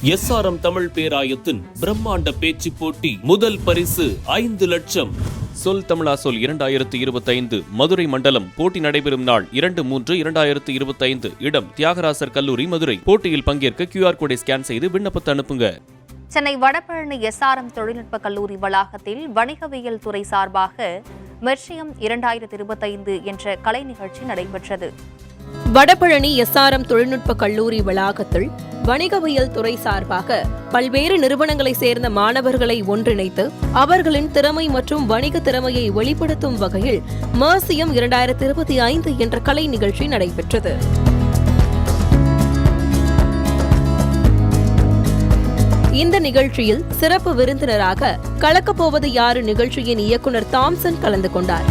SRM Tamil பேராயத்தின் பிரம்மாண்ட பேச்சு போட்டி முதல் பரிசு 5 லட்சம். சொல் தமிழா சொல் 2025 மதுரை மண்டலம். போட்டி நடைபெறும் நாள் 2/3/2025. இடம் தியாகராசர் கல்லூரி, மதுரை. போட்டியில் பங்கேற்க QR கோடை ஸ்கேன் செய்து விண்ணப்பத்தை அனுப்புங்க. சென்னை வடபழனி SRM தொழில்நுட்ப கல்லூரி வளாகத்தில் வணிகவியல் துறை சார்பாக மெர்சியம் 2025 என்ற கலை நிகழ்ச்சி நடைபெற்றது. வடபழனி SRM தொழில்நுட்ப கல்லூரி வளாகத்தில் வணிகவியல் துறை சார்பாக பல்வேறு நிறுவனங்களைச் சேர்ந்த மாணவர்களை ஒன்றிணைத்து அவர்களின் திறமை மற்றும் வணிக திறமையை வெளிப்படுத்தும் வகையில் மெர்சியம் 2025 என்ற கலை நிகழ்ச்சி நடைபெற்றது. இந்த நிகழ்ச்சியில் சிறப்பு விருந்தினராக கலக்கப்போவது யாரு நிகழ்ச்சியின் இயக்குநர் தாம்சன் கலந்து கொண்டார்.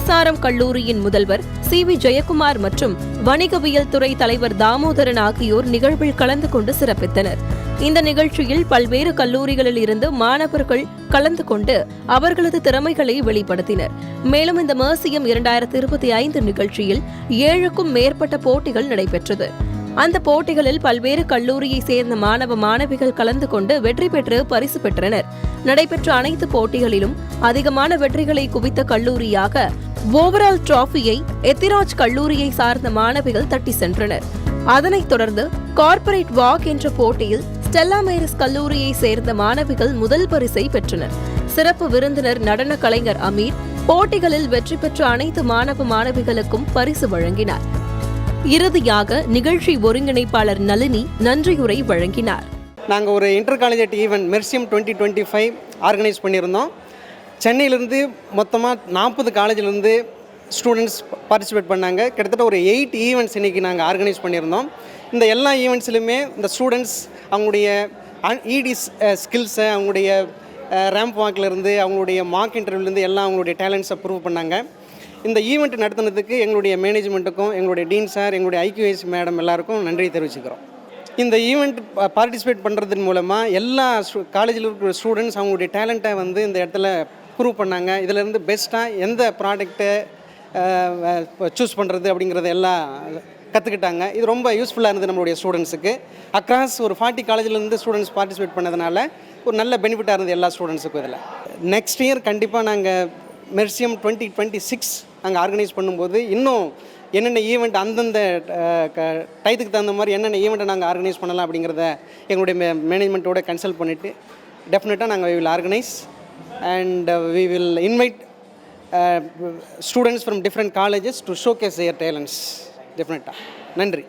SRM கல்லூரியின் முதல்வர் CV ஜெயக்குமார் மற்றும் வணிகவியல் துறை தலைவர் தாமோதரன் ஆகியோர் நிகழ்வில் கலந்து கொண்டு சிறப்பித்தனர். இந்த நிகழ்ச்சியில் பல்வேறு கல்லூரிகளில் இருந்து மாணவர்கள் கலந்து கொண்டு அவர்களது திறமைகளை வெளிப்படுத்தினர். மேலும் இந்த மெர்சியம் 2025 நிகழ்ச்சியில் 7க்கும் மேற்பட்ட போட்டிகள் நடைபெற்றது. அந்த போட்டிகளில் பல்வேறு கல்லூரியை சேர்ந்த மாணவ மாணவிகள் கலந்து கொண்டு வெற்றி பெற்று பரிசு பெற்றனர். நடைபெற்ற அனைத்து போட்டிகளிலும் அதிகமான வெற்றிகளை குவித்த கல்லூரியாக ஓவரால் டிராபியை எத்திராஜ் கல்லூரியை சார்ந்த மாணவிகள் தட்டி சென்றனர். அதனைத் தொடர்ந்து கார்ப்பரேட் வாக் என்ற போட்டியில் ஸ்டெல்லா மேரிஸ் கல்லூரியை சேர்ந்த மாணவிகள் முதல் பரிசை பெற்றனர். சிறப்பு விருந்தினர் நடன கலைஞர் அமீர் போட்டிகளில் வெற்றி பெற்ற அனைத்து மாணவ மாணவிகளுக்கும் பரிசு வழங்கினார். இறுதியாக நிகழ்ச்சி ஒருங்கிணைப்பாளர் நளினி நன்றியுரை வழங்கினார். நாங்கள் ஒரு இன்டர் காலேஜ் ஈவெண்ட் மெர்சியம் 2025 ஆர்கனைஸ் பண்ணியிருந்தோம். சென்னையிலேருந்து மொத்தமாக 40 காலேஜிலேருந்து ஸ்டூடெண்ட்ஸ் பார்ட்டிசிபேட் பண்ணாங்க. கிட்டத்தட்ட ஒரு 8 ஈவெண்ட்ஸ் இன்றைக்கி நாங்கள் ஆர்கனைஸ் பண்ணியிருந்தோம். இந்த எல்லா ஈவெண்ட்ஸ்லையுமே இந்த ஸ்டூடெண்ட்ஸ் அவங்களுடைய ED ஸ்கில்ஸை, அவங்களுடைய ரேம்ப் வாக்கிலேருந்து, அவங்களுடைய மார்க் இன்டர்வியூலேருந்து எல்லாம் அவங்களுடைய டேலண்ட்ஸை ப்ரூவ் பண்ணாங்க. இந்த ஈவெண்ட் நடத்துனதுக்கு எங்களுடைய மேனேஜ்மெண்ட்டுக்கும், எங்களுடைய டீன் சார், எங்களுடைய IQAS மேடம் எல்லாருக்கும் நன்றி தெரிவிச்சுக்கிறோம். இந்த ஈவெண்ட் பார்ட்டிசிபேட் பண்ணுறதன் மூலமாக எல்லா காலேஜில் இருக்கிற ஸ்டூடெண்ட்ஸ் அவங்களுடைய டேலண்ட்டை இந்த இடத்துல ப்ரூவ் பண்ணாங்க. இதிலேருந்து பெஸ்ட்டாக எந்த ப்ராடக்ட்டை சூஸ் பண்ணுறது அப்படிங்கிறத எல்லாம் கற்றுக்கிட்டாங்க. இது ரொம்ப யூஸ்ஃபுல்லாக இருந்தது நம்மளுடைய ஸ்டூடெண்ட்ஸுக்கு. அக்ராஸ் ஒரு 40 காலேஜிலேருந்து ஸ்டூடெண்ட்ஸ் பார்ட்டிசிபேட் பண்ணதுனால ஒரு நல்ல பெனிஃபிட்டாக இருந்தது எல்லா ஸ்டூடெண்ட்ஸுக்கும். இதில் நெக்ஸ்ட் இயர் கண்டிப்பாக நாங்கள் மெர்சியம் 2026 நாங்கள் ஆர்கனைஸ் பண்ணும்போது இன்னும் என்னென்ன ஈவெண்ட் அந்தந்த டயத்துக்கு தகுந்த மாதிரி என்னென்ன ஈவெண்ட்டை நாங்கள் ஆர்கனைஸ் பண்ணலாம் அப்படிங்கிறத எங்களுடைய மேனேஜ்மெண்ட்டோட கன்சல்ட் பண்ணிவிட்டு டெஃபினட்டாக நாங்கள் we will organise and we will invite students from different colleges to showcase their talents. டெஃபினட்டாக நன்றி.